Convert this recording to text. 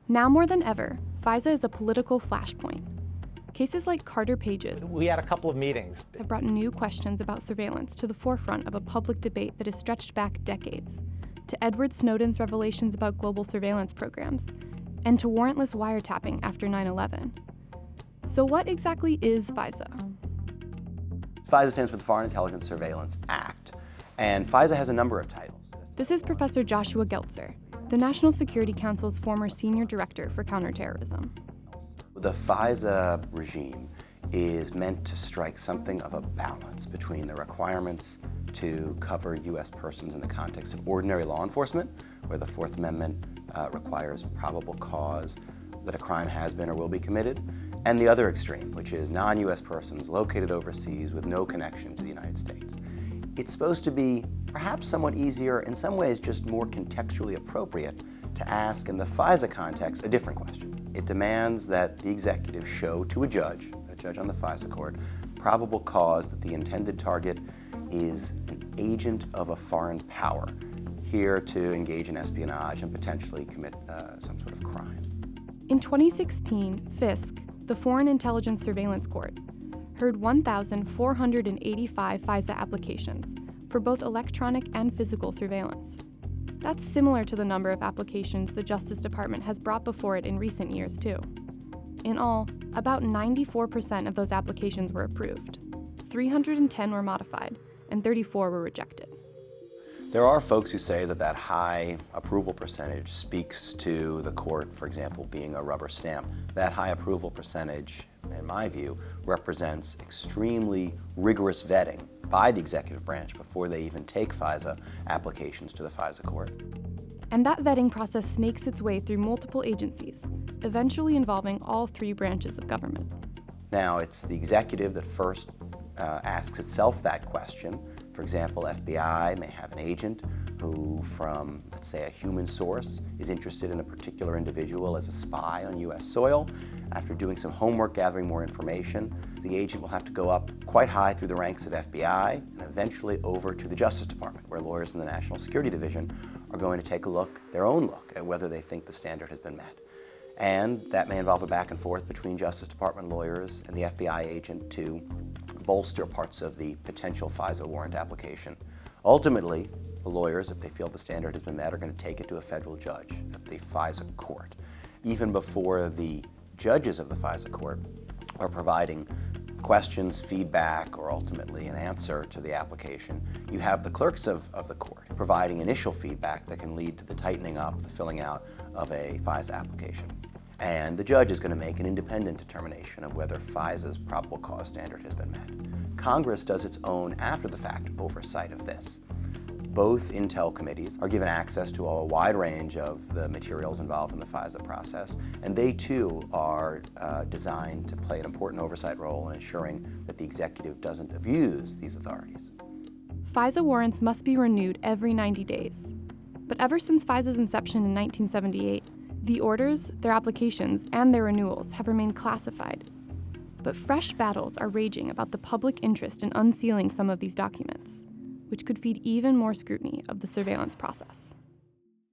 Now more than ever, FISA is a political flashpoint. Cases like Carter Page's We had a couple of meetings. have brought new questions about surveillance to the forefront of a public debate that has stretched back decades, to Edward Snowden's revelations about global surveillance programs, and to warrantless wiretapping after 9/11. So what exactly is FISA? FISA stands for the Foreign Intelligence Surveillance Act, and FISA has a number of titles. This is Professor Joshua Geltzer, the National Security Council's former senior director for counterterrorism. The FISA regime is meant to strike something of a balance between the requirements to cover U.S. persons in the context of ordinary law enforcement, where the Fourth Amendment requires probable cause that a crime has been or will be committed, and the other extreme, which is non-U.S. persons located overseas with no connection to the United States. It's supposed to be perhaps somewhat easier, in some ways just more contextually appropriate, to ask in the FISA context a different question. It demands that the executive show to a judge on the FISA court, probable cause that the intended target is an agent of a foreign power, here to engage in espionage and potentially commit some sort of crime. In 2016, FISC, the Foreign Intelligence Surveillance Court, heard 1,485 FISA applications for both electronic and physical surveillance. That's similar to the number of applications the Justice Department has brought before it in recent years, too. In all, about 94% of those applications were approved. 310 were modified, and 34 were rejected. There are folks who say that high approval percentage speaks to the court, for example, being a rubber stamp. That high approval percentage, in my view, represents extremely rigorous vetting by the executive branch before they even take FISA applications to the FISA court. And that vetting process snakes its way through multiple agencies, eventually involving all three branches of government. Now, it's the executive that first asks itself that question. For example, FBI may have an agent who, from, let's say, a human source, is interested in a particular individual as a spy on U.S. soil. After doing some homework, gathering more information, the agent will have to go up quite high through the ranks of FBI and eventually over to the Justice Department, where lawyers in the National Security Division are going to take their own look at whether they think the standard has been met. And that may involve a back and forth between Justice Department lawyers and the FBI agent to bolster parts of the potential FISA warrant application. Ultimately, the lawyers, if they feel the standard has been met, are going to take it to a federal judge at the FISA court. Even before the judges of the FISA court are providing questions, feedback, or ultimately an answer to the application, you have the clerks of the court providing initial feedback that can lead to the tightening up, the filling out of a FISA application. And the judge is going to make an independent determination of whether FISA's probable cause standard has been met. Congress does its own after-the-fact oversight of this. Both Intel committees are given access to a wide range of the materials involved in the FISA process, and they too are designed to play an important oversight role in ensuring that the executive doesn't abuse these authorities. FISA warrants must be renewed every 90 days. But ever since FISA's inception in 1978, the orders, their applications, and their renewals have remained classified. But fresh battles are raging about the public interest in unsealing some of these documents, which could feed even more scrutiny of the surveillance process.